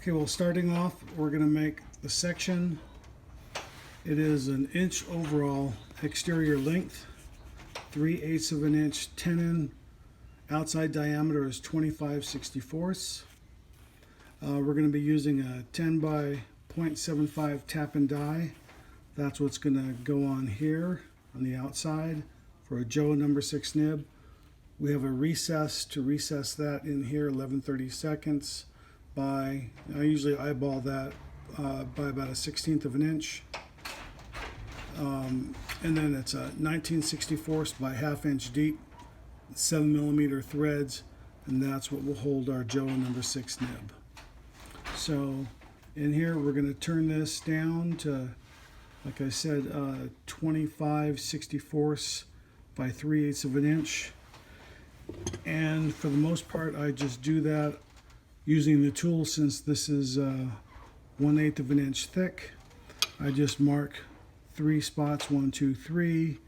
Okay, well, starting off, we're going to make the section. It is an inch overall exterior length, 3/8 of an inch tenon. Outside diameter is 25/64. We're going to be using a 10 by 0.75 tap and die. That's what's going to go on here on the outside for a Jowo #6 nib. We have a recess to recess that in here, 11/32 by, I usually eyeball that by about a 1/16 of an inch. And then it's a 19/64 by 1/2 inch deep, 7mm threads, and that's what will hold our Jowo #6 nib. So in here we're going to turn this down to, like I said, 25/64 by 3/8 of an inch. And for the most part, I just do that using the tool. Since this is 1/8 of an inch thick, I just mark 3 spots, 1, 2, 3,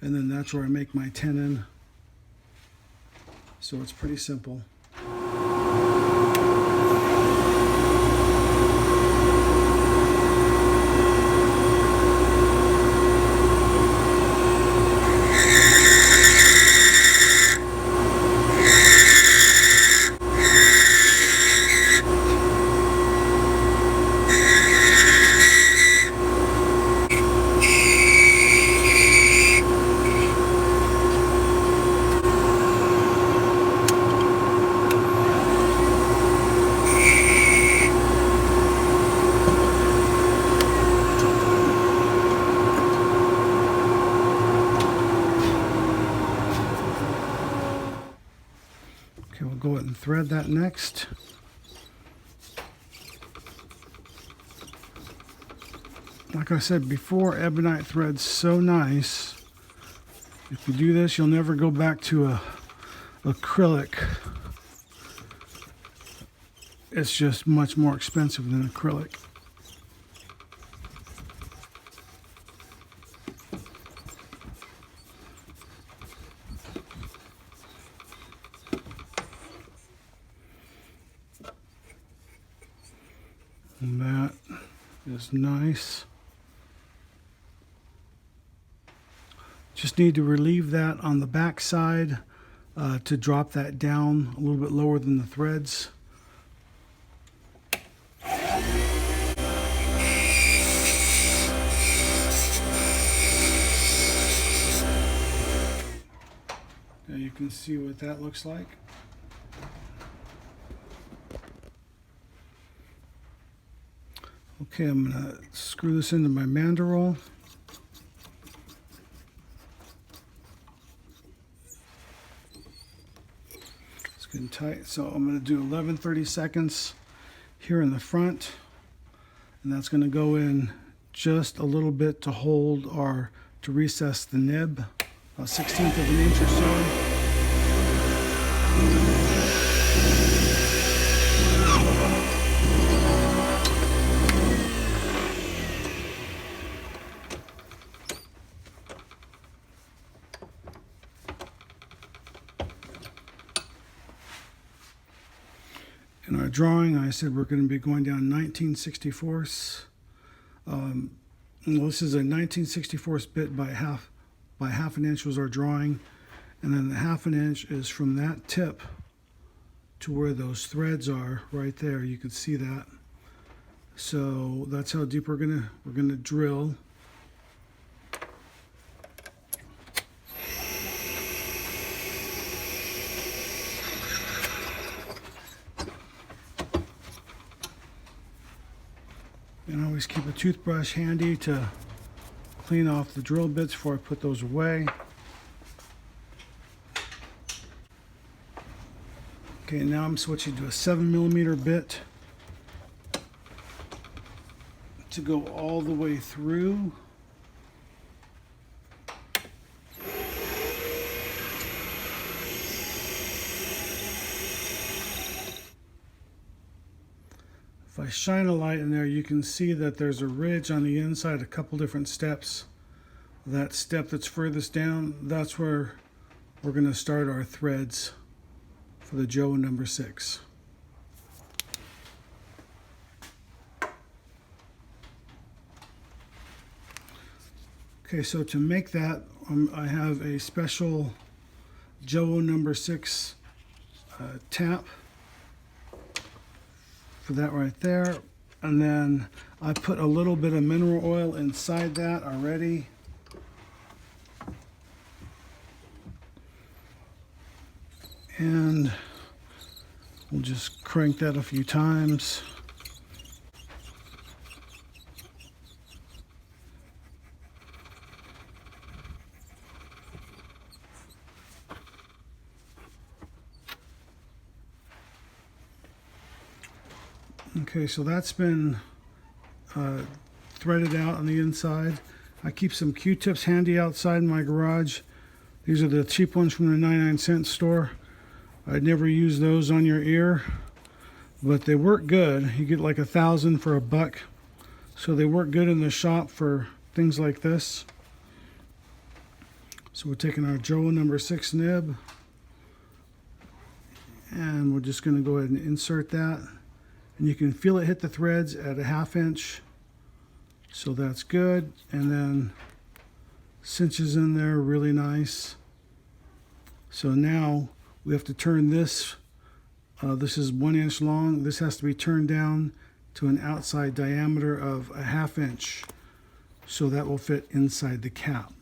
and then that's where I make my tenon. So it's pretty simple. Okay, we'll go ahead and thread that next. Like I said before, Ebonite thread's so nice. If you do this, you'll never go back to acrylic. It's just much more expensive than acrylic. And that is nice. Just need to relieve that on the back side to drop that down a little bit lower than the threads. Now you can see what that looks like. Okay, I'm going to screw this into my mandrel. It's getting tight, so I'm going to do 11/32 here in the front, and that's going to go in just a little bit to hold or to recess the nib, a 1/16 of an inch or so. In our drawing, I said we're going to be going down 19/64. Well, this is a 19/64 bit by half an inch was our drawing, and then the 1/2 an inch is from that tip to where those threads are right there. You can see that. So that's how deep we're gonna drill. And always keep a toothbrush handy to clean off the drill bits before I put those away. Okay, now I'm switching to a 7mm bit to go all the way through. If I shine a light in there, you can see that there's a ridge on the inside, a couple different steps. That step that's furthest down, that's where we're going to start our threads for the Jowo #6. Okay, so to make that, I have a special Jowo number 6 tap for that right there. And then I put a little bit of mineral oil inside that already. And we'll just crank that a few times. Okay, so that's been threaded out on the inside. I keep some Q-tips handy outside in my garage. These are the cheap ones from the 99-cent store. I'd never use those on your ear, but they work good. You get like 1,000 for $1. So they work good in the shop for things like this. So we're taking our Jowo number 6 nib, and we're just going to go ahead and insert that. And you can feel it hit the threads at 1/2 inch. So that's good. And then cinches in there really nice. So now we have to turn this. This is 1 inch long. This has to be turned down to an outside diameter of 1/2 inch. So that will fit inside the cap.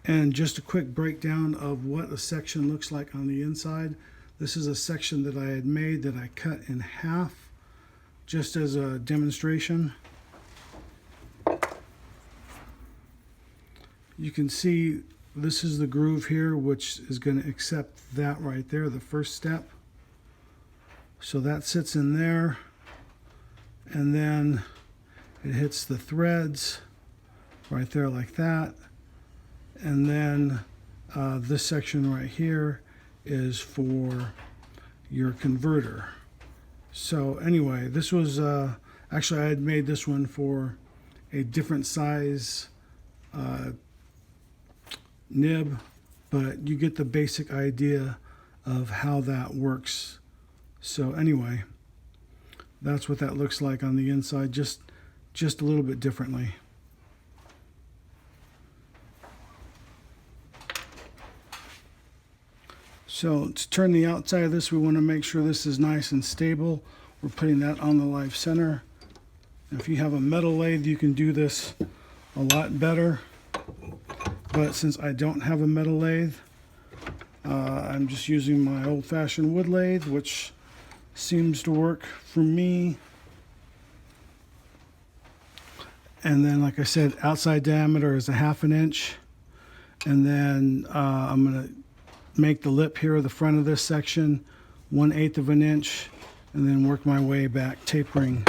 And just a quick breakdown of what a section looks like on the inside. This is a section that I had made that I cut in half just as a demonstration. You can see this is the groove here, which is going to accept that right there, the first step. So that sits in there, and then it hits the threads right there like that. And then this section right here is for your converter. So anyway, this was actually I had made this one for a different size nib, but you get the basic idea of how that works. So anyway, that's what that looks like on the inside, just a little bit differently. So to turn the outside of this, we want to make sure this is nice and stable. We're putting that on the live center. If you have a metal lathe, you can do this a lot better. But since I don't have a metal lathe, I'm just using my old-fashioned wood lathe, which seems to work for me. And then, like I said, outside diameter is 1/2 inch. And then I'm going to make the lip here, the front of this section, 1/8 inch, and then work my way back, tapering.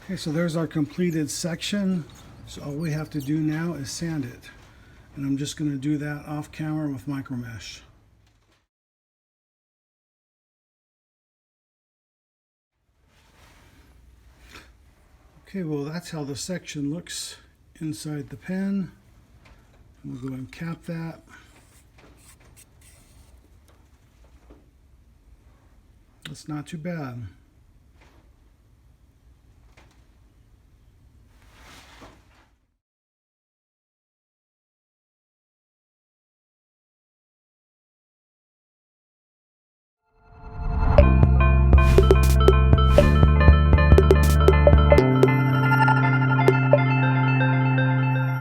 Okay, so there's our completed section. So all we have to do now is sand it. And I'm just going to do that off camera with micro mesh. Okay, well that's how the section looks inside the pen. We'll go and cap that. That's not too bad.